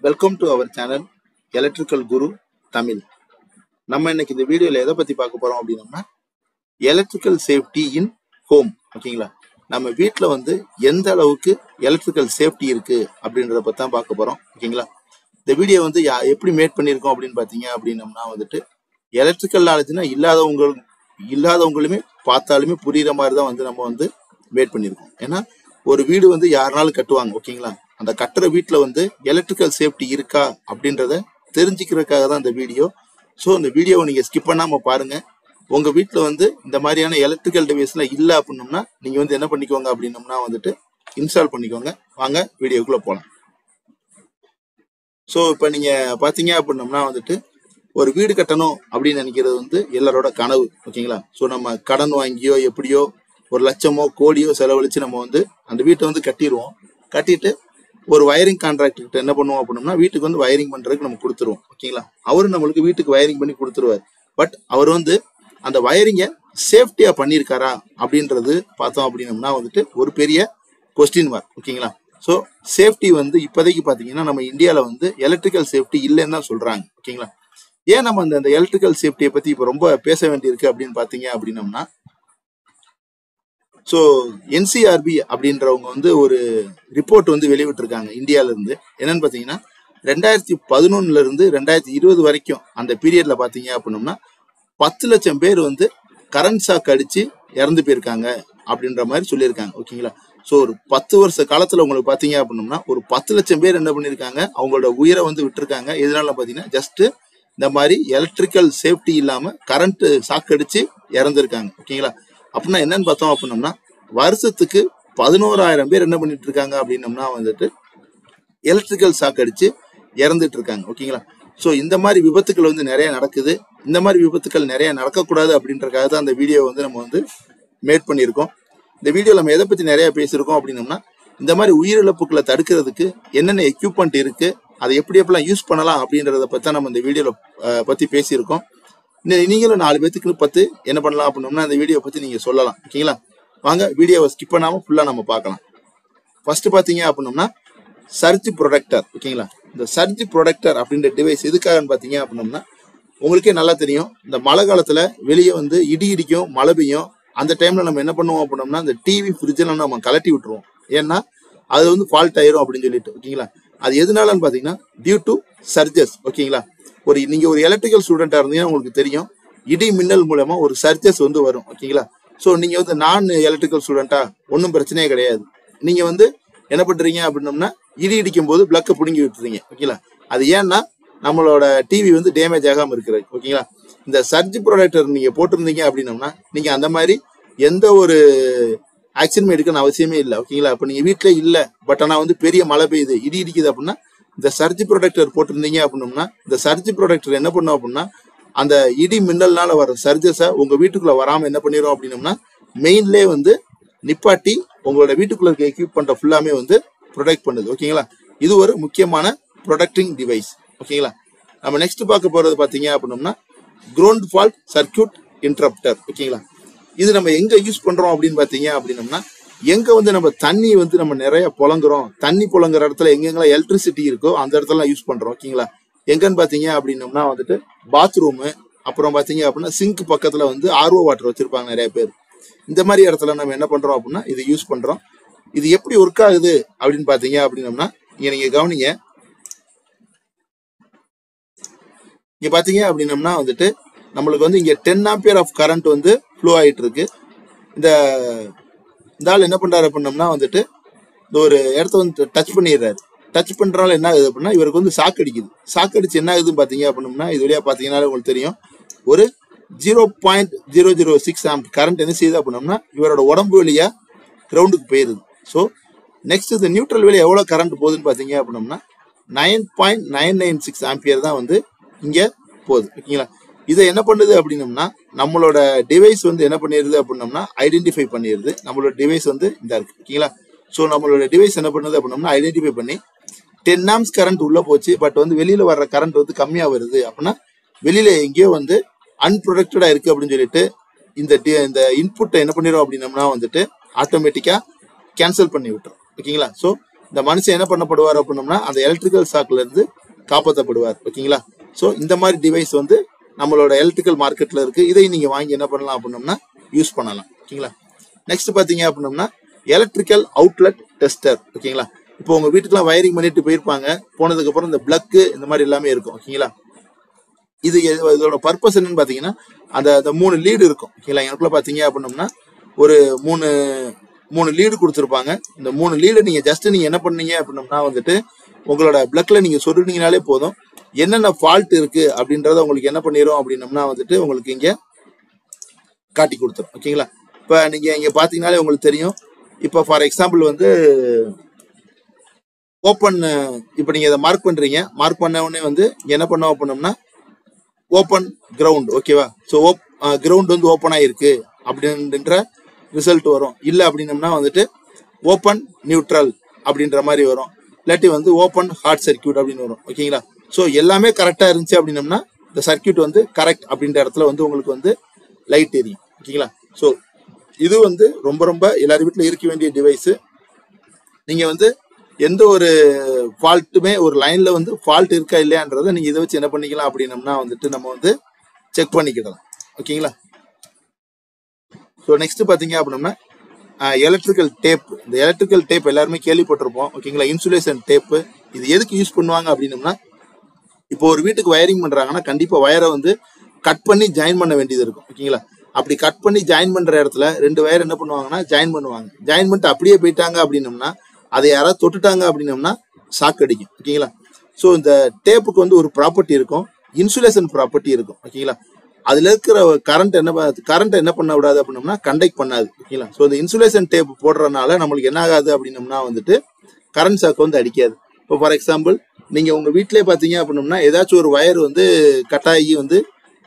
Welcome to our channel electrical Guru Tamil. நம்ம இன்னைக்கு இந்த வீடியோல எதை பத்தி பார்க்க போறோம் அப்படின்னா எலக்ட்ரிக்கல் சேஃப்டி இன் ஹோம். ஓகேங்களா, நம்ம வீட்டில் வந்து எந்த அளவுக்கு எலக்ட்ரிக்கல் சேஃப்டி இருக்கு அப்படின்றத பத்தி தான் பார்க்க போறோம். ஓகேங்களா, இந்த வீடியோ வந்து எப்படி மேட் பண்ணியிருக்கோம் அப்படின்னு பார்த்தீங்க அப்படின்னம்னா வந்துட்டு எலக்ட்ரிக்கல் நாலேஜ்னா இல்லாதவங்களுமே பார்த்தாலுமே புரியுற மாதிரி தான் வந்து நம்ம வந்து மேட் பண்ணியிருக்கோம். ஏன்னா ஒரு வீடு வந்து யாருனாலும் கட்டுவாங்க. ஓகேங்களா, அந்த கட்டுற வீட்டில் வந்து எலக்ட்ரிக்கல் சேஃப்டி இருக்கா அப்படின்றத தெரிஞ்சுக்கிறதுக்காக தான் இந்த வீடியோ. ஸோ இந்த வீடியோவை நீங்கள் ஸ்கிப் பண்ணாமல் பாருங்க. உங்கள் வீட்டில் வந்து இந்த மாதிரியான எலக்ட்ரிக்கல் டிவைஸ்லாம் இல்லை அப்படின்னம்னா நீங்கள் வந்து என்ன பண்ணிக்கோங்க அப்படின்னம்னா வந்துட்டு இன்ஸ்டால் பண்ணிக்கோங்க. வாங்க வீடியோக்குள்ளே போகலாம். ஸோ இப்போ நீங்கள் பார்த்தீங்க அப்படின்னம்னா வந்துட்டு ஒரு வீடு கட்டணும் அப்படின்னு நினைக்கிறது வந்து எல்லாரோட கனவு. ஓகேங்களா, ஸோ நம்ம கடன் வாங்கியோ எப்படியோ ஒரு லட்சமோ கோடியோ செலவழிச்சு நம்ம வந்து அந்த வீட்டை வந்து கட்டிடுவோம். கட்டிட்டு ஒரு வயரிங் கான்ட்ராக்டர் கிட்ட என்ன பண்ணுவோம் அப்படின்னா வீட்டுக்கு வந்து வயரிங் பண்றதுக்கு நம்ம கொடுத்துருவோம். ஓகேங்களா, அவரு நம்மளுக்கு வீட்டுக்கு வயரிங் பண்ணி கொடுத்துருவார். பட் அவர் வந்து அந்த வயரிங்கை சேஃப்டியா பண்ணியிருக்காரா அப்படின்றது பார்த்தோம் அப்படின்னம்னா வந்துட்டு ஒரு பெரிய கொஸ்டின் மார்க். ஓகேங்களா, ஸோ சேஃப்டி வந்து இப்போதைக்கு பார்த்தீங்கன்னா நம்ம இந்தியாவில் வந்து எலக்ட்ரிக்கல் சேஃப்டி இல்லைன்னு தான் சொல்றாங்க. ஓகேங்களா, ஏன் நம்ம அந்த எலக்ட்ரிக்கல் சேஃப்டியை பத்தி இப்போ ரொம்ப பேச வேண்டியிருக்கு அப்படின்னு பார்த்தீங்க அப்படின்னம்னா ஸோ என்சிஆர்பி அப்படின்றவங்க வந்து ஒரு ரிப்போர்ட் வந்து வெளியிட்டிருக்காங்க இந்தியாவில இருந்து. என்னன்னு பார்த்தீங்கன்னா 2011 இருந்து 2020 வரைக்கும் அந்த பீரியட்ல பார்த்தீங்க அப்படின்னம்னா 10 லட்சம் பேர் வந்து கரண்ட் ஷாக் அடிச்சு இறந்து போயிருக்காங்க அப்படின்ற மாதிரி சொல்லியிருக்காங்க. ஓகேங்களா, ஸோ ஒரு 10 வருஷ காலத்துல உங்களுக்கு பார்த்தீங்க அப்படின்னம்னா ஒரு 10 லட்சம் பேர் என்ன பண்ணியிருக்காங்க, அவங்களோட உயிரை வந்து விட்டுருக்காங்க. எதனால பார்த்தீங்கன்னா ஜஸ்ட் இந்த மாதிரி எலக்ட்ரிக்கல் சேஃப்டி இல்லாம கரண்ட் ஷாக் அடிச்சு இறந்துருக்காங்க. ஓகேங்களா, அப்படின்னா என்னன்னு பார்த்தோம் அப்படின்னம்னா வருஷத்துக்கு 11,000 பேர் என்ன பண்ணிட்டு இருக்காங்க அப்படின்னம்னா வந்துட்டு எலக்ட்ரிக்கல் ஷாக் அடிச்சு இறந்துட்டு இருக்காங்க. ஓகேங்களா, ஸோ இந்த மாதிரி விபத்துக்கள் வந்து நிறைய நடக்குது. இந்த மாதிரி விபத்துக்கள் நிறைய நடக்கக்கூடாது அப்படின்றக்காக தான் அந்த வீடியோ வந்து நம்ம வந்து மேட் பண்ணியிருக்கோம். இந்த வீடியோவில் நம்ம எதை பற்றி நிறைய பேசியிருக்கோம் அப்படின்னம்னா இந்த மாதிரி உயிரிழப்புகளை தடுக்கிறதுக்கு என்னென்ன எக்யூப்மெண்ட் இருக்கு, அதை எப்படியெல்லாம் யூஸ் பண்ணலாம் அப்படின்றத பற்றி நம்ம இந்த வீடியோவில் பற்றி பேசியிருக்கோம். நீங்களும் 4 பேத்துக்கு பார்த்து என்ன பண்ணலாம் அப்படின்னம்னா இந்த வீடியோ பற்றி நீங்கள் சொல்லலாம். ஓகேங்களா, வாங்க வீடியோவை ஸ்கிப் பண்ணாமல் ஃபுல்லாக நம்ம பார்க்கலாம். ஃபர்ஸ்ட் பார்த்தீங்க அப்படின்னம்னா சர்ஜ் ப்ரொடக்டர். ஓகேங்களா, இந்த சர்ஜ் ப்ரொடக்டர் அப்படின்ற டிவைஸ் எதுக்காகன்னு பார்த்தீங்க அப்படின்னம்னா உங்களுக்கே நல்லா தெரியும், இந்த மழை காலத்தில் வெளியே வந்து இடி இடிக்கும், மழை பெய்யும். அந்த டைமில் நம்ம என்ன பண்ணுவோம் அப்படின்னம்னா இந்த டிவி ஃப்ரிட்ஜெல்லாம் நம்ம கலட்டி விட்டுருவோம். ஏன்னா அது வந்து ஃபால்ட் ஆயிரும் அப்படின்னு சொல்லிட்டு. ஓகேங்களா, அது எதனாலன்னு பார்த்தீங்கன்னா டியூ டு சர்ஜஸ். ஓகேங்களா, நீங்கள் ஒரு எலக்ட்ரிக்கல் ஸ்டூடெண்ட்டாக இருந்தீங்கன்னா உங்களுக்கு தெரியும், இடி மின்னல் மூலமா ஒரு சர்ஜஸ் வந்து வரும். ஓகேங்களா, ஸோ நீங்கள் வந்து நான் எலக்ட்ரிக்கல் ஸ்டூடெண்ட்டா ஒன்றும் பிரச்சனையே கிடையாது. நீங்கள் வந்து என்ன பண்ணுறீங்க அப்படின்னம்னா இடி இடிக்கும் போது பிளக்கை பிடுங்கி விட்டுறீங்க. ஓகேங்களா, அது ஏன்னா நம்மளோட டிவி வந்து டேமேஜ் ஆகாமல் இருக்கிறது. ஓகேங்களா, இந்த சர்ஜ் ப்ரொடக்டர் நீங்கள் போட்டிருந்தீங்க அப்படின்னம்னா நீங்கள் அந்த மாதிரி எந்த ஒரு ஆக்ஷன் எடுக்கணும் அவசியமே இல்லை. ஓகேங்களா, இப்போ நீங்கள் வீட்டிலே இல்லை, பட் ஆனால் வந்து பெரிய மழை பெய்யுது, இடி இடிக்குது அப்படின்னா இந்த சர்ஜ் ப்ரொடக்டர் போட்டிருந்தீங்க அப்படின்னம்னா இந்த சர்ஜ் ப்ரொடக்டர் என்ன பண்ணும் அப்படின்னா அந்த இடி மின்னல்னால வர சர்ஜஸை உங்க வீட்டுக்குள்ள வராம என்ன பண்ணிடும் அப்படின்னம்னா மெயின்லே வந்து நிப்பாட்டி உங்களோட வீட்டுக்குள்ள இருக்க எக்யூப்மெண்ட்டை ஃபுல்லாமே வந்து ப்ரொடெக்ட் பண்ணுது. ஓகேங்களா, இது ஒரு முக்கியமான ப்ரொடக்டிங் டிவைஸ். ஓகேங்களா, நம்ம நெக்ஸ்ட் பார்க்க போறது பாத்தீங்க அப்படின்னம்னா கிரவுண்ட் ஃபால்ட் சர்க்யூட் இன்டரப்டர். ஓகேங்களா, இது நம்ம எங்க யூஸ் பண்றோம் அப்படின்னு பாத்தீங்க அப்படின்னம்னா எங்க வந்து நம்ம தண்ணி வந்து நம்ம நிறைய புழங்குறோம், தண்ணி புழங்குற இடத்துல எங்கெங்கெல்லாம் எலக்ட்ரிசிட்டி இருக்கோ அந்த இடத்துல யூஸ் பண்றோம். ஓகேங்களா, எங்கன்னு பாத்தீங்க அப்படின்னம்னா வந்துட்டு பாத்ரூமு, அப்புறம் பாத்தீங்க அப்படின்னா சிங்க் பக்கத்துல வந்து ஆர்ஓ வாட்டர் வச்சிருப்பாங்க நிறைய பேர். இந்த மாதிரி இடத்துல நம்ம என்ன பண்றோம் அப்படின்னா இது யூஸ் பண்றோம். இது எப்படி ஒர்க் ஆகுது அப்படின்னு பாத்தீங்க அப்படின்னம்னா நீங்க கவனிங்க. இங்க பாத்தீங்க அப்படின்னம்னா வந்துட்டு நம்மளுக்கு வந்து இங்க 10 ஆம்பியர் ஆஃப் கரண்ட் வந்து ஃப்ளோ ஆயிட்டு இருக்கு. இந்த ஆள் என்ன பண்றாரு அப்படின்னம்னா வந்துட்டு இந்த ஒரு இடத்த வந்து டச் பண்ணிடுறாரு. டச் பண்றனால என்ன ஆகுது அப்படின்னா இவருக்கு வந்து ஷாக் அடிக்குது. ஷாக் அடிச்சு என்ன ஆகுதுன்னு பாத்தீங்க அப்படின்னா இது வழியா பாத்தீங்கன்னா உங்களுக்கு தெரியும் ஒரு 0.006 ஆம்ப் கரண்ட் என்ன செய்யுது அப்படின்னம்னா இவரோட உடம்பு வழியா கிரவுண்டுக்கு போயிருது. ஸோ நெக்ஸ்ட் இந்த நியூட்ரல் வழியா எவ்வளவு கரண்ட் போகுதுன்னு பாத்தீங்க அப்படின்னம்னா 9.996 ஆம்பியர் தான் வந்து இங்க போகுது. ஓகேங்களா, இதை என்ன பண்ணுது அப்படின்னம்னா நம்மளோட டிவைஸ் வந்து என்ன பண்ணிடுது அப்படின்னம்னா ஐடென்டிஃபை பண்ணிடுது. நம்மளோட டிவைஸ் வந்து இந்த இருக்கு. ஓகேங்களா, ஸோ நம்மளோட டிவைஸ் என்ன பண்ணுது அப்படின்னம்னா ஐடென்டிஃபை பண்ணி 10 ஆம்ப்ஸ் கரண்ட் உள்ள போச்சு, பட் வந்து வெளியில வர்ற கரண்ட் வந்து கம்மியா வருது அப்படின்னா வெளியில எங்கேயோ வந்து அன்ப்ரொடக்டடா இருக்கு அப்படின்னு சொல்லிட்டு இந்த இன்புட்டை என்ன பண்ணிடும் அப்படின்னம்னா வந்துட்டு ஆட்டோமேட்டிக்கா கேன்சல் பண்ணி விட்டுரும். ஓகேங்களா, ஸோ இந்த மனுஷன் என்ன பண்ணப்படுவார் அப்படின்னம்னா அந்த எலக்ட்ரிக்கல் ஷாக்ல இருந்து காப்பாற்றப்படுவார். ஓகேங்களா? ஸோ இந்த மாதிரி டிவைஸ் வந்து நம்மளோட எலக்ட்ரிக்கல் மார்க்கெட்ல இருக்கு. இதை நீங்க வாங்கி என்ன பண்ணலாம் அப்படின்னம்னா யூஸ் பண்ணலாம். ஓகேங்களா? நெக்ஸ்ட் பாத்தீங்க அப்படின்னம்னா எலக்ட்ரிக்கல் அவுட்லெட் டெஸ்டர். ஓகேங்களா? இப்போ உங்க வீட்டுக்குலாம் வயரிங் பண்ணிட்டு போயிருப்பாங்க. போனதுக்கு அப்புறம் இந்த பிளக் இந்த மாதிரி எல்லாமே இருக்கும். ஓகேங்களா? இதோட பர்பஸ் என்னன்னு பாத்தீங்கன்னா அந்த 3 லீடு இருக்கும். ஓகேங்களா? எனக்குள்ள பாத்தீங்க அப்படின்னம்னா ஒரு 3 லீடு கொடுத்துருப்பாங்க. இந்த 3 லீடு நீங்க ஜஸ்ட் நீங்க என்ன பண்ணீங்க அப்படின்னம்னா வந்துட்டு உங்களோட பிளக்ல நீங்க சொருனீங்கனாலே போதும். என்னென்ன ஃபால்ட் இருக்கு அப்படின்றத உங்களுக்கு என்ன பண்ணிரும் அப்படின்னம்னா வந்துட்டு உங்களுக்கு இங்க காட்டி கொடுத்துரும். ஓகேங்களா? இப்ப நீங்க இங்க பாத்தீங்கன்னாலே உங்களுக்கு தெரியும். இப்ப ஃபார் எக்ஸாம்பிள் வந்து ஓப்பன், இப்ப நீங்க இதை மார்க் பண்றீங்க. மார்க் பண்ண உடனே வந்து என்ன பண்ணோம் அப்படின்னம்னா ஓப்பன் கிரவுண்ட். ஓகேவா? ஸோ கிரவுண்ட் வந்து ஓப்பன் ஆயிருக்கு அப்படின்ற ரிசல்ட் வரும். இல்லை அப்படின்னம்னா வந்துட்டு ஓப்பன் நியூட்ரல் அப்படின்ற மாதிரி வரும். இல்லாட்டி வந்து ஓப்பன் ஹார்ட் சர்க்கியூட் அப்படின்னு வரும். ஓகேங்களா? ஸோ எல்லாமே கரெக்டாக இருந்துச்சு அப்படின்னம்னா இந்த சர்க்கியூட் வந்து கரெக்ட் அப்படின்ற இடத்துல வந்து உங்களுக்கு வந்து லைட் எரியும். ஓகேங்களா? ஸோ இது வந்து ரொம்ப ரொம்ப எல்லாரும் வீட்டில் இருக்க வேண்டிய டிவைஸு. நீங்கள் வந்து எந்த ஒரு ஃபால்ட்டுமே ஒரு லைனில் வந்து ஃபால்ட் இருக்கா இல்லையான்றதை நீங்கள் இதை வச்சு என்ன பண்ணிக்கலாம் அப்படின்னம்னா வந்துட்டு நம்ம வந்து செக் பண்ணிக்கிடலாம். ஓகேங்களா? ஸோ நெக்ஸ்ட் பார்த்தீங்க அப்படின்னா எலக்ட்ரிக்கல் டேப். இந்த எலக்ட்ரிக்கல் டேப் எல்லாருமே கேள்விப்பட்டிருப்போம். ஓகேங்களா? Insulation tape. இது எதுக்கு யூஸ் பண்ணுவாங்க அப்படின்னம்னா இப்போ ஒரு வீட்டுக்கு வயரிங் பண்ணுறாங்கன்னா கண்டிப்பாக வயரை வந்து கட் பண்ணி ஜாயின் பண்ண வேண்டியது இருக்கும். ஓகேங்களா? அப்படி கட் பண்ணி ஜாயின் பண்ணுற இடத்துல 2 வயர் என்ன பண்ணுவாங்கன்னா ஜாயின் பண்ணுவாங்க. ஜாயின் பண்ணிட்டு அப்படியே போயிட்டாங்க அப்படின்னம்னா அதை யாராவது தொட்டுட்டாங்க அப்படின்னம்னா ஷாக் அடிக்கும். ஓகேங்களா? ஸோ இந்த டேப்புக்கு வந்து ஒரு ப்ராப்பர்ட்டி இருக்கும், இன்சுலேஷன் ப்ராப்பர்ட்டி இருக்கும். ஓகேங்களா? அதுல இருக்கிற கரண்ட் என்ன பண்ண விடாது அப்படின்னம்னா கண்டக்ட் பண்ணாது. ஓகேங்களா? ஸோ இந்த இன்சுலேஷன் டேப் போடுறதுனால நம்மளுக்கு என்ன ஆகாது அப்படின்னம்னா வந்துட்டு கரண்ட் ஷாக் வந்து அடிக்காது. இப்போ ஃபார் எக்ஸாம்பிள் நீங்க உங்க வீட்டிலே பாத்தீங்க அப்படின்னம்னா ஏதாச்சும் ஒரு வயர் வந்து கட்டாகி வந்து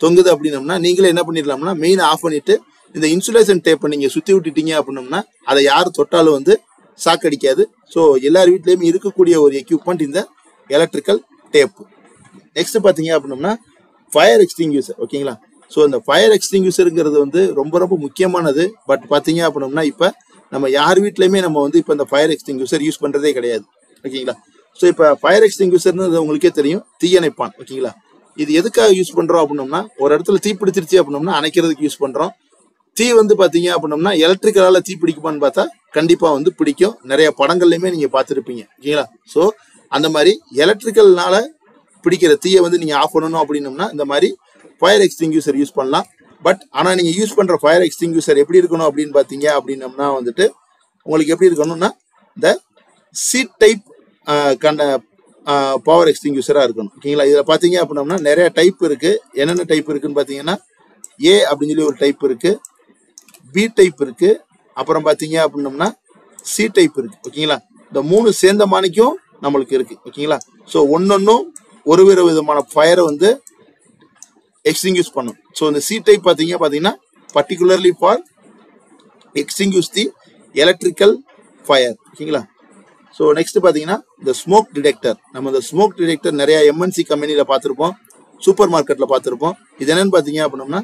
தொங்குது அப்படின்னம்னா நீங்களே என்ன பண்ணிடலாம்னா மெயின் ஆஃப் பண்ணிட்டு இந்த இன்சுலேஷன் டேப்பை நீங்க சுத்தி விட்டுட்டீங்க அப்படின்னம்னா அதை யார் தொட்டாலும் வந்து ஷாக் அடிக்காது. ஸோ எல்லார் வீட்லயுமே இருக்கக்கூடிய ஒரு எக்யூப்மெண்ட் இந்த எலக்ட்ரிக்கல் டேப். நெக்ஸ்ட் பாத்தீங்க அப்படின்னம்னா ஃபயர் எக்ஸ்டிங்யூசர். ஓகேங்களா? ஸோ இந்த ஃபயர் எக்ஸ்டிங்யூசருங்கிறது வந்து ரொம்ப ரொம்ப முக்கியமானது. பட் பாத்தீங்க அப்படின்னம்னா இப்ப நம்ம யார் வீட்லயுமே நம்ம வந்து இப்ப இந்த ஃபயர் எக்ஸ்டிங்யூசர் யூஸ் பண்றதே கிடையாது. ஓகேங்களா? ஸோ இப்போ ஃபயர் எக்ஸ்டிங்யூசர்னு உங்களுக்கே தெரியும், தீயணைப்பான். ஓகேங்களா? இது எதுக்காக யூஸ் பண்றோம் அப்படின்னம்னா ஒரு இடத்துல தீ பிடிச்சிருச்சு அப்படின்னம்னா அணைக்கிறதுக்கு யூஸ் பண்றோம். தீ வந்து பாத்தீங்க அப்படின்னம்னா எலக்ட்ரிக்கலால தீ பிடிக்குமான்னு பார்த்தா கண்டிப்பா வந்து பிடிக்கும். நிறைய படங்கள்லயுமே நீங்க பார்த்துருப்பீங்க. ஓகேங்களா? ஸோ அந்த மாதிரி எலக்ட்ரிக்கல்னால பிடிக்கிற தீயை வந்து நீங்க ஆஃப் பண்ணணும் அப்படின்னம்னா இந்த மாதிரி ஃபயர் எக்ஸ்டிங்யூசர் யூஸ் பண்ணலாம். பட் ஆனா நீங்க யூஸ் பண்ற ஃபயர் எக்ஸ்டிங்யூசர் எப்படி இருக்கணும் அப்படின்னு பாத்தீங்க அப்படின்னம்னா வந்துட்டு உங்களுக்கு எப்படி இருக்கணும்னா இந்த சீட் டைப் பவர் எக்ஸ்டிங்யூசரா இருக்கணும். ஓகேங்களா? இதுல பாத்தீங்க அப்படின்னம்னா நிறைய டைப் இருக்கு. என்னென்ன டைப் இருக்குன்னு பாத்தீங்கன்னா ஏ அப்படின்னு சொல்லி ஒரு டைப் இருக்கு, பி டைப் இருக்கு, அப்புறம் பாத்தீங்க அப்படின்னம்னா சி டைப் இருக்கு. ஓகேங்களா? இந்த 3 சேர்ந்த மாணிக்கும் நம்மளுக்கு இருக்கு. ஓகேங்களா? ஸோ ஒன்னொன்னும் ஒரு விதமான ஃபயரை வந்து எக்ஸ்டிங்யூஸ் பண்ணும். ஸோ இந்த சி டைப் பாத்தீங்கன்னா particularly for extinguish the electrical fire. ஓகேங்களா? ஸோ நெக்ஸ்ட் பாத்தீங்கன்னா இந்த ஸ்மோக் டிடெக்டர். நம்ம இந்த ஸ்மோக் டிடெக்டர் நிறைய எம்என்சி கம்பெனியில பார்த்துருப்போம், சூப்பர் மார்க்கெட்ல பார்த்துருப்போம். இது என்னன்னு பாத்தீங்க அப்படின்னம்னா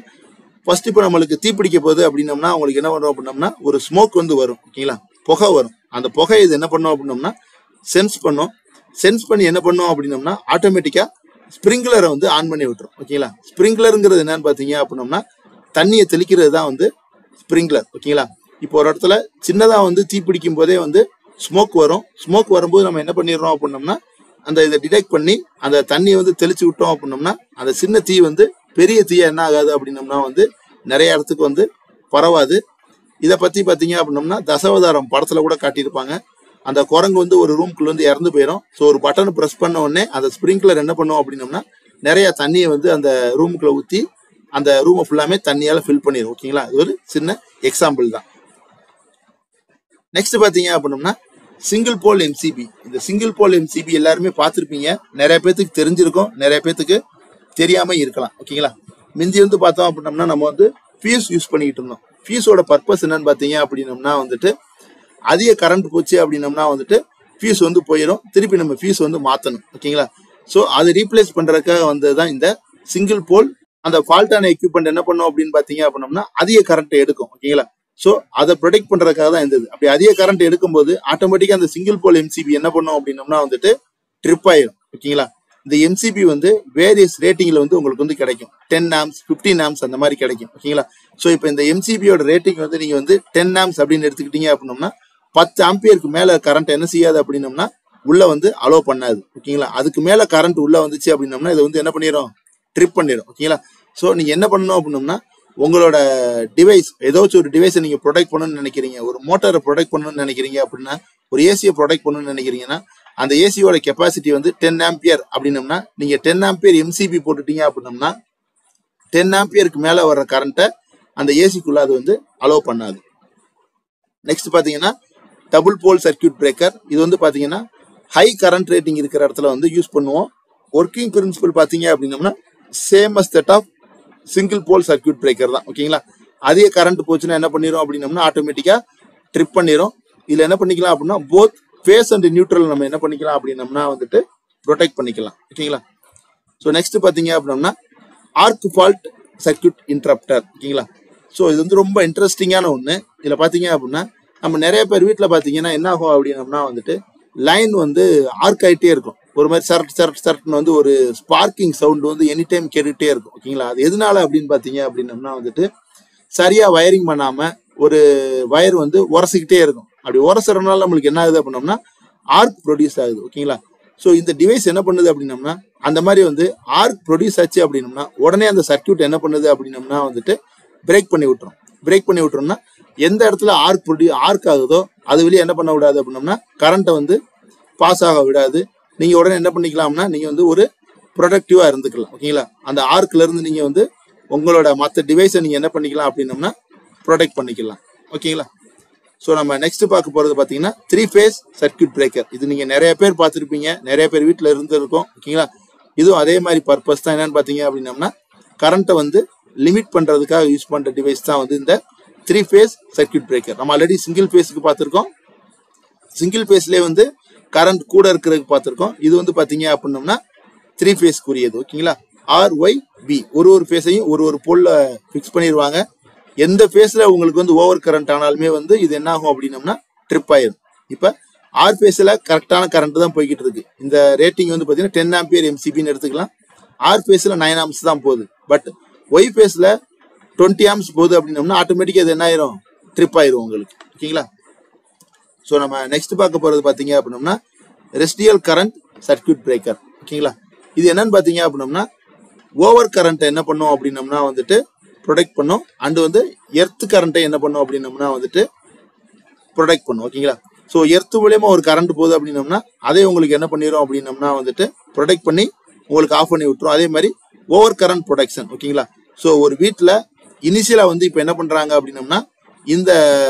ஃபர்ஸ்ட் இப்போ நம்மளுக்கு தீப்பிடிக்க போகுது அப்படின்னம்னா உங்களுக்கு என்ன பண்ணுறோம் அப்படின்னம்னா ஒரு ஸ்மோக் வந்து வரும். ஓகேங்களா? புகை வரும். அந்த புகை இது என்ன பண்ணோம் அப்படின்னம்னா சென்ஸ் பண்ணும். சென்ஸ் பண்ணி என்ன பண்ணோம் அப்படின்னம்னா ஆட்டோமேட்டிக்கா ஸ்ப்ரிங்க்லரை வந்து ஆன் பண்ணி விட்டுரும். ஓகேங்களா? ஸ்ப்ரிங்க்லருங்கிறது என்னன்னு பாத்தீங்க அப்படின்னம்னா தண்ணியை தெளிக்கிறது தான் வந்து ஸ்ப்ரிங்க்லர். ஓகேங்களா? இப்போ ஒரு இடத்துல சின்னதா வந்து தீ பிடிக்கும் போதே வந்து ஸ்மோக் வரும். ஸ்மோக் வரும்போது நம்ம என்ன பண்ணிடுறோம் அப்படின்னம்னா அந்த இதை டிடெக்ட் பண்ணி அந்த தண்ணியை வந்து தெளிச்சு விட்டோம் அப்படின்னம்னா அந்த சின்ன தீ வந்து பெரிய தீயா என்ன ஆகாது அப்படின்னம்னா வந்து நிறைய இடத்துக்கு வந்து பரவாது. இதை பத்தி பாத்தீங்க அப்படின்னம்னா தசாவதாரம் படத்துல கூட காட்டியிருப்பாங்க. அந்த குரங்கு வந்து ஒரு ரூம்குள்ள வந்து இறந்து போயிடும். ஸோ ஒரு பட்டனை பிரஸ் பண்ண உடனே அந்த ஸ்ப்ரிங்க்லர் என்ன பண்ணும் அப்படின்னம்னா நிறைய தண்ணியை வந்து அந்த ரூமுக்குள்ள ஊற்றி அந்த ரூமை ஃபுல்லாமே தண்ணியால ஃபில் பண்ணிடும். ஓகேங்களா? இது ஒரு சின்ன எக்ஸாம்பிள் தான். நெக்ஸ்ட் பாத்தீங்க அப்படின்னம்னா சிங்கிள் போல் எம்சிபி. இந்த சிங்கிள் போல் எம்சிபி எல்லாருமே பார்த்துருப்பீங்க. நிறைய பேத்துக்கு தெரிஞ்சிருக்கும், நிறைய பேத்துக்கு தெரியாம இருக்கலாம். ஓகேங்களா? மிந்தி வந்து பார்த்தோம் அப்படின்னம்னா நம்ம வந்து ஃபியூஸ் யூஸ் பண்ணிக்கிட்டு இருந்தோம். ஃபியூஸோட பர்பஸ் என்னன்னு பாத்தீங்க அப்படின்னம்னா வந்துட்டு அதிக கரண்ட் போச்சு அப்படின்னம்னா வந்துட்டு ஃபியூஸ் வந்து போயிடும். திருப்பி நம்ம ஃபியூஸ் வந்து மாத்தணும். ஓகேங்களா? ஸோ அதை ரீப்ளேஸ் பண்றதுக்காக வந்ததுதான் இந்த சிங்கிள் போல். அந்த ஃபால்ட்டான எக்யூப்மெண்ட் என்ன பண்ணும் அப்படின்னு பாத்தீங்க அப்படின்னம்னா அதிக கரண்ட் எடுக்கும். ஓகேங்களா? ஸோ அதை ப்ரொடெக்ட் பண்றதுக்காக தான் இருந்தது. அப்படி அதிக கரண்ட் எடுக்கும்போது ஆட்டோமேட்டிக்கா அந்த சிங்கிள் போல் எம்சிபி என்ன பண்ணும் அப்படின்னம்னா வந்துட்டு ட்ரிப் ஆயிடும். ஓகேங்களா? இந்த எம்சிபி வந்து வேரியஸ் ரேட்டிங்ல வந்து உங்களுக்கு வந்து கிடைக்கும். 10 ஆம்ஸ் 15 ஆம்ஸ் அந்த மாதிரி கிடைக்கும். ஓகேங்களா? ஸோ இப்போ இந்த எம்சிபியோட ரேட்டிங் வந்து நீங்க வந்து 10 ஆம்ஸ் அப்படின்னு எடுத்துக்கிட்டீங்க அப்படின்னம்னா 10 ஆம்பியருக்கு மேல கரண்ட் என்ன செய்யாது அப்படின்னம்னா உள்ள வந்து அலோ பண்ணாது. ஓகேங்களா? அதுக்கு மேல கரண்ட் உள்ள வந்துச்சு அப்படின்னம்னா இதை வந்து என்ன பண்ணிடும், ட்ரிப் பண்ணிடும். ஓகேங்களா? ஸோ நீங்க என்ன பண்ணணும் அப்படின்னம்னா உங்களோட டிவைஸ் ஏதாச்சும் ஒரு டிவைஸை நீங்க ப்ரொடெக்ட் பண்ணணும்னு நினைக்கிறீங்க, ஒரு மோட்டாரை ப்ரொடெக்ட் பண்ணணும்னு நினைக்கிறீங்க அப்படின்னா, ஒரு ஏசியை ப்ரொடெக்ட் பண்ணணும்னு நினைக்கிறீங்கன்னா அந்த ஏசியோட கெப்பாசிட்டி வந்து 10 ஆம்பியர் அப்படின்னம்னா நீங்க 10 ஆம்பியர் எம்சிபி போட்டுட்டீங்க அப்படின்னம்னா 10 ஆம்பியருக்கு மேல வர்ற கரண்ட்டை அந்த ஏசிக்குள்ள அது வந்து அலோவ் பண்ணாது. நெக்ஸ்ட் பாத்தீங்கன்னா டபுள் போல் சர்க்கியூட் பிரேக்கர். இது வந்து பாத்தீங்கன்னா ஹை கரண்ட் ரேட்டிங் இருக்கிற இடத்துல வந்து யூஸ் பண்ணுவோம். ஒர்க்கிங் பிரின்சிபல் பாத்தீங்க அப்படின்னம்னா same as that of single pole circuit breaker தான். ஓகேங்களா? அதிக கரண்ட் போச்சுன்னா என்ன பண்ணிரும் அப்படின்னம்னா ஆட்டோமேட்டிக்கா ட்ரிப் பண்ணிரும். இதுல என்ன பண்ணிக்கலாம் அப்படின்னா போத் ஃபேஸ் அண்ட் நியூட்ரல் நம்ம என்ன பண்ணிக்கலாம் அப்படின்னம்னா வந்துட்டு ப்ரொடெக்ட் பண்ணிக்கலாம். ஓகேங்களா? ஸோ நெக்ஸ்ட் பாத்தீங்க அப்படின்னா ஆர்க் ஃபால்ட் சர்க்கியூட் இன்டரப்டர். ஓகேங்களா? ஸோ இது வந்து ரொம்ப இன்ட்ரெஸ்டிங்கான ஒன்று. இதுல பாத்தீங்க அப்படின்னா நம்ம நிறைய பேர் வீட்டில் பாத்தீங்கன்னா என்ன ஆகும் அப்படின்னம்னா வந்துட்டு லைன் வந்து ஆர்க் ஆகிட்டே இருக்கும். ஒரு மாதிரி சரட் சரட் சரட்னு வந்து ஒரு ஸ்பார்க்கிங் சவுண்ட் வந்து எனி டைம் கேட்டுகிட்டே இருக்கும். ஓகேங்களா? அது எதனால அப்படின்னு பாத்தீங்க அப்படின்னம்னா வந்துட்டு சரியா வயரிங் பண்ணாம ஒரு வயர் வந்து உரசிக்கிட்டே இருக்கும். அப்படி உரசுறதுனால நம்மளுக்கு என்ன ஆகுது அப்படின்னம்னா ஆர்க் ப்ரொடியூஸ் ஆகுது. ஓகேங்களா? ஸோ இந்த டிவைஸ் என்ன பண்ணுது அப்படின்னம்னா அந்த மாதிரி வந்து ஆர்க் ப்ரொடியூஸ் ஆச்சு அப்படின்னம்னா உடனே அந்த சர்க்கியூட் என்ன பண்ணுது அப்படின்னம்னா வந்துட்டு பிரேக் பண்ணி விட்டுரும். பிரேக் பண்ணி விட்டுறோம்னா எந்த இடத்துல ஆர்க் ஆகுதோ அது வெளியே என்ன பண்ண விடாது அப்படின்னம்னா கரண்ட்டை வந்து பாஸ் ஆக விடாது. நீங்க உடனே என்ன பண்ணிக்கலாம்னா நீங்க வந்து ஒரு ப்ரொடக்டிவா இருந்துக்கலாம். ஓகேங்களா? அந்த ஆர்க்ல இருந்து நீங்க வந்து உங்களோட மற்ற டிவைஸை நீங்க என்ன பண்ணிக்கலாம் அப்படின்னம்னா ப்ரொடெக்ட் பண்ணிக்கலாம். ஓகேங்களா? ஸோ நம்ம நெக்ஸ்ட் பார்க்க போறது பாத்தீங்கன்னா 3 ஃபேஸ் சர்க்கியூட் பிரேக்கர். இது நீங்க நிறைய பேர் பார்த்துருப்பீங்க, நிறைய பேர் வீட்டில் இருந்திருக்கும். ஓகேங்களா? இதுவும் அதே மாதிரி பர்பஸ் தான். என்னன்னு பாத்தீங்க அப்படின்னம்னா கரண்ட்டை வந்து லிமிட் பண்றதுக்காக யூஸ் பண்ற டிவைஸ் தான் வந்து இந்த 3 ஃபேஸ் சர்க்கியூட் பிரேக்கர். நம்ம ஆல்ரெடி சிங்கிள் ஃபேஸ்க்கு பார்த்துருக்கோம். சிங்கிள் ஃபேஸ்லேயே வந்து கரண்ட் கூட இருக்கிறதுக்கு பார்த்துருக்கோம். இது வந்து பாத்தீங்க அப்படின்னம்னா 3 ஃபேஸ்க்குரியது. ஓகேங்களா? RYB ஒரு ஃபேஸையும் ஒரு போல்ல ஃபிக்ஸ் பண்ணிடுவாங்க. எந்த ஃபேஸ்ல உங்களுக்கு வந்து ஓவர் கரண்ட் ஆனாலுமே வந்து இது என்ன ஆகும் அப்படின்னம்னா ட்ரிப் ஆயிடும். இப்ப ஆர் ஃபேஸ்ல கரெக்டான கரண்ட் தான் போய்கிட்டு இருக்கு. இந்த ரேட்டிங் வந்து பாத்தீங்கன்னா 10 ஆம்பியர் எம்சிபின்னு எடுத்துக்கலாம். ஆர் ஃபேஸ்ல 9 ஆம்ஸ் தான் போகுது. பட் ஒய் ஃபேஸ்ல 20 ஆம்ஸ் போகுது அப்படின்னம்னா ஆட்டோமேட்டிக்கா இது என்ன ஆயிரும், ட்ரிப் ஆயிரும் உங்களுக்கு. ஓகேங்களா? ஸோ நம்ம நெக்ஸ்ட் பார்க்க போறது பாத்தீங்க அப்படின்னம்னா ரெசிடியல் கரண்ட் சர்க்கியூட் பிரேக்கர். ஓகேங்களா? இது என்னன்னு பாத்தீங்க அப்படின்னம்னா ஓவர் கரண்ட் என்ன பண்ணும் அப்படின்னம்னா வந்துட்டு ப்ரொடெக்ட் பண்ணும். அண்ட் வந்து எர்த் கரண்ட்டை என்ன பண்ணும் அப்படின்னம்னா வந்துட்டு ப்ரொடெக்ட் பண்ணும். ஓகேங்களா? ஸோ எர்த் மூலியமா ஒரு கரண்ட் போகுது அப்படின்னம்னா அதே உங்களுக்கு என்ன பண்ணிடும் அப்படின்னம்னா வந்துட்டு ப்ரொடெக்ட் பண்ணி உங்களுக்கு ஆஃப் பண்ணி விட்டுரும். அதே மாதிரி ஓவர் கரண்ட் ப்ரொடெக்ஷன். ஓகேங்களா? ஸோ ஒரு வீட்டில் இனிஷியலா வந்து இப்போ என்ன பண்றாங்க அப்படின்னம்னா இந்த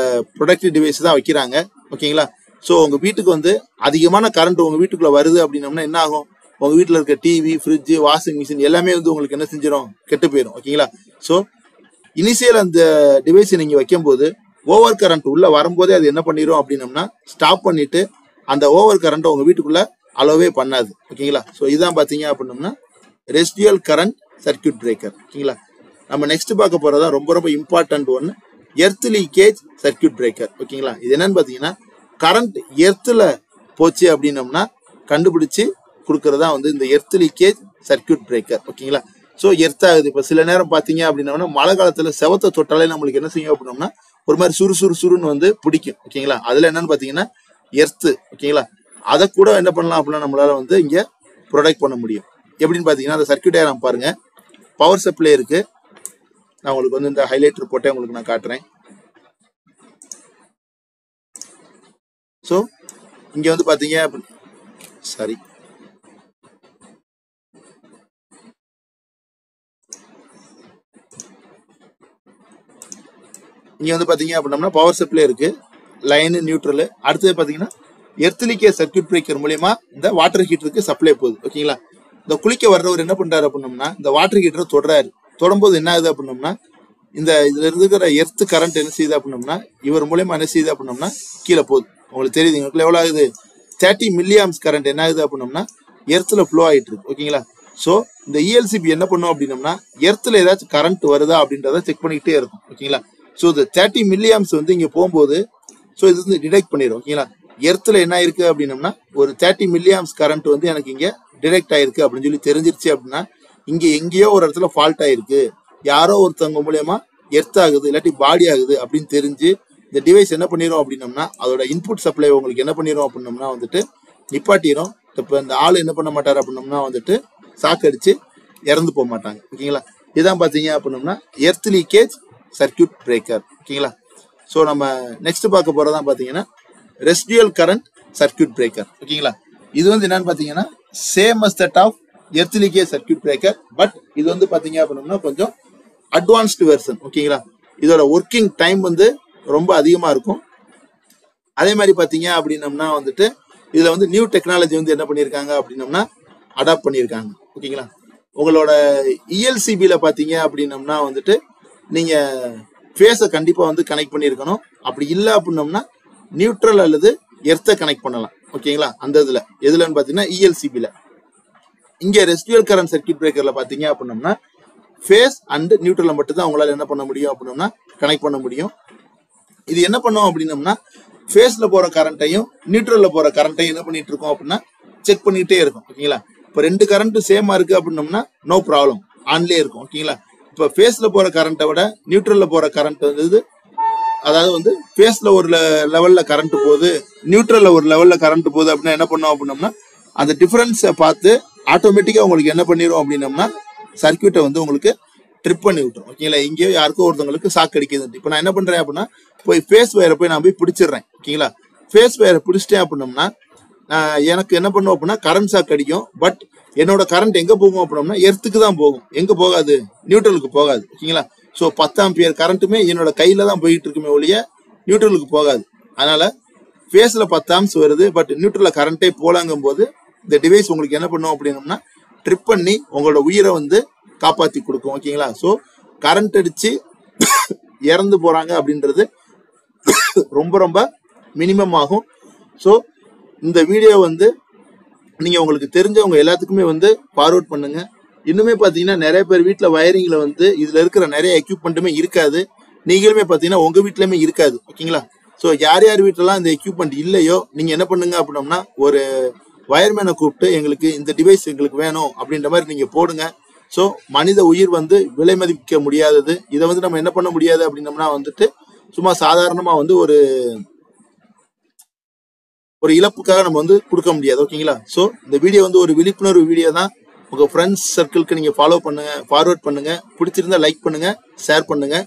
ப்ரொடக்டிவ் டிவைஸ் தான் வைக்கிறாங்க. ஓகேங்களா? ஸோ உங்க வீட்டுக்கு வந்து அதிகமான கரண்ட் உங்க வீட்டுக்குள்ள வருது அப்படின்னம்னா என்ன ஆகும், உங்க வீட்டில் இருக்க டிவி, ஃப்ரிட்ஜ், வாஷிங் மிஷின் எல்லாமே வந்து உங்களுக்கு என்ன செஞ்சிடும், கெட்டு போயிடும். ஓகேங்களா? ஸோ இனிஷியல் அந்த டிவைஸை நீங்க வைக்கும் போது ஓவர் கரண்ட் உள்ள வரும்போதே அது என்ன பண்ணிடும் அப்படின்னம்னா ஸ்டாப் பண்ணிட்டு அந்த ஓவர் கரண்ட்டை உங்க வீட்டுக்குள்ள அலோவே பண்ணாது. ஓகேங்களா? ஸோ இதான் பாத்தீங்க அப்படின்னம்னா ரெசிடியல் கரண்ட் சர்க்கியூட் பிரேக்கர். ஓகேங்களா? நம்ம நெக்ஸ்ட் பார்க்க போறதா ரொம்ப இம்பார்ட்டன்ட் ஒன்று, எர்த் லீக்கேஜ் சர்க்கியூட் பிரேக்கர். ஓகேங்களா? இது என்னன்னு பாத்தீங்கன்னா கரண்ட் எர்த்துல போச்சு அப்படின்னம்னா கண்டுபிடிச்சு கொடுக்கறதா வந்து இந்த எர்த் லீக்கேஜ் சர்க்கியூட் பிரேக்கர். ஓகேங்களா? ஸோ எர்த் ஆகுது. இப்போ சில நேரம் பாத்தீங்க அப்படின்னா மழை காலத்துல செவத்தை தொட்டாலே நம்மளுக்கு என்ன செய்யும் அப்படின்னம்னா ஒரு மாதிரி சுறுசுறுன்னு வந்து பிடிக்கும். ஓகேங்களா? அதுல என்னன்னு பாத்தீங்கன்னா எர்த்து. ஓகேங்களா? அதை கூட என்ன பண்ணலாம் அப்படின்னா நம்மளால வந்து இங்க ப்ரொடெக்ட் பண்ண முடியும். எப்படின்னு பாத்தீங்கன்னா அந்த சர்க்கியூட் டயக்ராம் பாருங்க. பவர் சப்ளை இருக்கு. நான் உங்களுக்கு வந்து இந்த ஹைலைட்டர் போட்டே உங்களுக்கு நான் காட்டுறேன். ஸோ இங்க வந்து பாத்தீங்க சாரி இங்க வந்து பாத்தீங்க அப்படின்னா பவர் சப்ளை இருக்கு, லைன், நியூட்ரல். அடுத்தது பாத்தீங்கன்னா எர்த் லீக்கேஜ் சர்க்கியூட் பிரேக்கர் மூலமா இந்த வாட்டர் ஹீட்டருக்கு சப்ளை போகுது. ஓகேங்களா? இந்த குளிக்க வர்றவர் என்ன பண்றாரு அப்படின்னம்னா இந்த வாட்டர் ஹீட்டரை தொடுறாரு. தொடும்போது என்ன ஆகுது அப்படின்னம்னா இந்த இதுல இருக்கிற எர்த் கரண்ட் என்ன செய்யுது அப்படின்னம்னா இவர் மூலமா என்ன செய்யுது அப்படின்னம்னா கீழே போகுது. உங்களுக்கு தெரியுது உங்களுக்கு எவ்வளவு ஆகுது, 30 மில்லியாம்ஸ் கரண்ட் என்ன ஆகுது அப்படின்னம்னா எர்த்ல ஃப்ளோ ஆயிட்டு இருக்கு. ஓகேங்களா? ஸோ இந்த இஎல்சிபி என்ன பண்ணும் அப்படின்னம்னா எர்த்ல ஏதாச்சும் கரண்ட் வருதா அப்படின்றத செக் பண்ணிக்கிட்டே இருக்கும். ஓகேங்களா? ஸோ இந்த 30 மில்லியாம்ஸ் வந்து இங்கே போகும்போது ஸோ இது வந்து டிடெக்ட் பண்ணிடும். ஓகேங்களா, எர்த்தில் என்ன ஆயிருக்கு அப்படின்னம்னா ஒரு 30 மில்லியாம்ஸ் கரண்ட் வந்து எனக்கு இங்கே டிடெக்ட் ஆயிருக்கு அப்படின்னு சொல்லி தெரிஞ்சிருச்சு அப்படின்னா இங்கே எங்கேயோ ஒரு இடத்துல ஃபால்ட் ஆயிருக்கு, யாரோ ஒருத்தவங்க மூலயமா எர்த் ஆகுது இல்லாட்டி பாடி ஆகுது அப்படின்னு தெரிஞ்சு இந்த டிவைஸ் என்ன பண்ணிடும் அப்படின்னம்னா அதோட இன்புட் சப்ளை உங்களுக்கு என்ன பண்ணிடும் அப்படின்னம்னா வந்துட்டு நிப்பாட்டிடும். இப்போ இந்த ஆள் என்ன பண்ண மாட்டார் அப்படின்னம்னா வந்துட்டு சாக்கடிச்சு இறந்து போக மாட்டாங்க. ஓகேங்களா, இதான் பார்த்தீங்க அப்படின்னம்னா எர்த் லீக்கேஜ் சர்க்யூட் பிரேக்கர். ஓகேங்களா, ஸோ நம்ம நெக்ஸ்ட் பார்க்க போறதான் பார்த்தீங்கன்னா ரெசிடுவல் கரண்ட் சர்க்யூட் பிரேக்கர். ஓகேங்களா, இது வந்து என்னன்னு பார்த்தீங்கன்னா same as that of earth leakage circuit breaker, but இது வந்து பார்த்தீங்க அப்படின்னா கொஞ்சம் அட்வான்ஸ்டு வெர்ஷன். ஓகேங்களா, இதோட ஒர்க்கிங் டைம் வந்து ரொம்ப அதிகமாக இருக்கும். அதே மாதிரி பார்த்தீங்க அப்படின்னம்னா வந்துட்டு இதில் வந்து நியூ டெக்னாலஜி வந்து என்ன பண்ணியிருக்காங்க அப்படின்னம்னா அடாப்ட் பண்ணியிருக்காங்க. ஓகேங்களா, உங்களோட இஎல்சிபியில் பார்த்தீங்க அப்படின்னம்னா வந்துட்டு நீங்கள் ஃபேஸை கண்டிப்பாக வந்து கனெக்ட் பண்ணியிருக்கணும். அப்படி இல்லை அப்படின்னம்னா நியூட்ரல் அல்லது எர்த்தை கனெக்ட் பண்ணலாம். ஓகேங்களா, அந்த இதில் எதுலன்னு பார்த்தீங்கன்னா இஎல்சிபியில். இங்கே ரெசிடுவல் கரண்ட் சர்க்யூட் பிரேக்கரில் பார்த்தீங்க அப்படின்னம்னா ஃபேஸ் அண்ட் நியூட்ரலை மட்டும் தான் உங்களால் என்ன பண்ண முடியும் அப்படின்னம்னா கனெக்ட் பண்ண முடியும். இது என்ன பண்ணோம் அப்படின்னம்னா ஃபேஸில் போகிற கரண்ட்டையும் நியூட்ரலில் போகிற கரண்ட்டையும் என்ன பண்ணிட்டு இருக்கோம் அப்படின்னா செக் பண்ணிகிட்டே இருக்கும். ஓகேங்களா, இப்போ ரெண்டு கரண்ட்டும் சேமாக இருக்குது அப்படின்னம்னா நோ ப்ராப்ளம், ஆன்லேயே இருக்கும். ஓகேங்களா, இப்போ ஃபேஸில் போகிற கரண்ட்டை விட நியூட்ரலில் போகிற கரண்ட் வந்து அதாவது வந்து ஃபேஸில் ஒரு லெவலில் கரண்ட் போகுது, நியூட்ரலில் ஒரு லெவலில் கரண்ட் போகுது அப்படின்னா என்ன பண்ணோம் அப்படின்னம்னா அந்த டிஃபரன்ஸை பார்த்து ஆட்டோமேட்டிக்காக உங்களுக்கு என்ன பண்ணிடும் அப்படின்னம்னா சர்க்யூட்டை வந்து உங்களுக்கு ட்ரிப் பண்ணி விட்டுரும். ஓகேங்களா, இங்கேயோ யாருக்கோ ஒருத்தவங்களுக்கு சாக்கு அடிக்குது. இப்போ நான் என்ன பண்ணுறேன் அப்படின்னா போய் ஃபேஸ் வயரை போய் நான் போய் பிடிச்சிடுறேன். ஓகேங்களா, ஃபேஸ் வயரை பிடிச்சிட்டேன் அப்படின்னம்னா எனக்கு என்ன பண்ணுவோம் அப்படின்னா கரண்ட் சாக் அடிக்கும். பட் என்னோட கரண்ட் எங்கே போகும் அப்படின்னம்னா எர்த்துக்கு தான் போகும், எங்கே போகாது, நியூட்ரலுக்கு போகாது. ஓகேங்களா, ஸோ 10 ஆம்பியர் கரண்ட்டுமே என்னோட கையில் தான் போயிட்டு இருக்குமே ஒழிய நியூட்ரலுக்கு போகாது. அதனால ஃபேஸில் 10 ஆம்ஸ் வருது, பட் நியூட்ரலில் கரண்ட்டே போலாங்கும் போது இந்த டிவைஸ் உங்களுக்கு என்ன பண்ணும் அப்படின்னம்னா ட்ரிப் பண்ணி உங்களோட உயிரை வந்து காப்பாற்றி கொடுக்கும். ஓகேங்களா, ஸோ கரண்ட் அடித்து இறந்து போகிறாங்க அப்படின்றது ரொம்ப ரொம்ப மினிமம் ஆகும். ஸோ இந்த வீடியோ வந்து நீங்கள் உங்களுக்கு தெரிஞ்சவங்க எல்லாத்துக்குமே வந்து ஃபார்வர்ட் பண்ணுங்கள். இன்னுமே பார்த்தீங்கன்னா நிறைய பேர் வீட்டில் வயரிங்கில் வந்து இதில் இருக்கிற நிறைய எக்யூப்மெண்ட்டுமே இருக்காது. நீங்களுமே பார்த்தீங்கன்னா உங்கள் வீட்லையுமே இருக்காது. ஓகேங்களா, ஸோ யார் யார் வீட்டிலலாம் இந்த எக்யூப்மெண்ட் இல்லையோ நீங்கள் என்ன பண்ணுங்க அப்படின்னம்னா ஒரு வயர்மேனை கூப்பிட்டு எங்களுக்கு இந்த டிவைஸ் எங்களுக்கு வேணும் அப்படின்ற மாதிரி நீங்கள் போடுங்க. ஸோ மனித உயிர் வந்து விலை மதிக்க முடியாதது. இதை வந்து நம்ம என்ன பண்ண முடியாது அப்படின்னம்னா வந்துட்டு சும்மா சாதாரணமாக வந்து ஒரு இழப்புக்காக நம்ம வந்து கொடுக்க முடியாது. ஓகேங்களா, ஸோ இந்த வீடியோ வந்து ஒரு விழிப்புணர்வு வீடியோ தான். உங்கள் ஃப்ரெண்ட்ஸ் சர்க்கிளுக்கு நீங்கள் ஃபார்வர்ட் பண்ணுங்க. பிடிச்சிருந்தா லைக் பண்ணுங்க, ஷேர் பண்ணுங்க,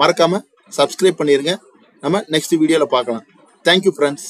மறக்காம சப்ஸ்கிரைப் பண்ணிருங்க. நம்ம நெக்ஸ்ட் வீடியோவில் பார்க்கலாம். Thank you friends.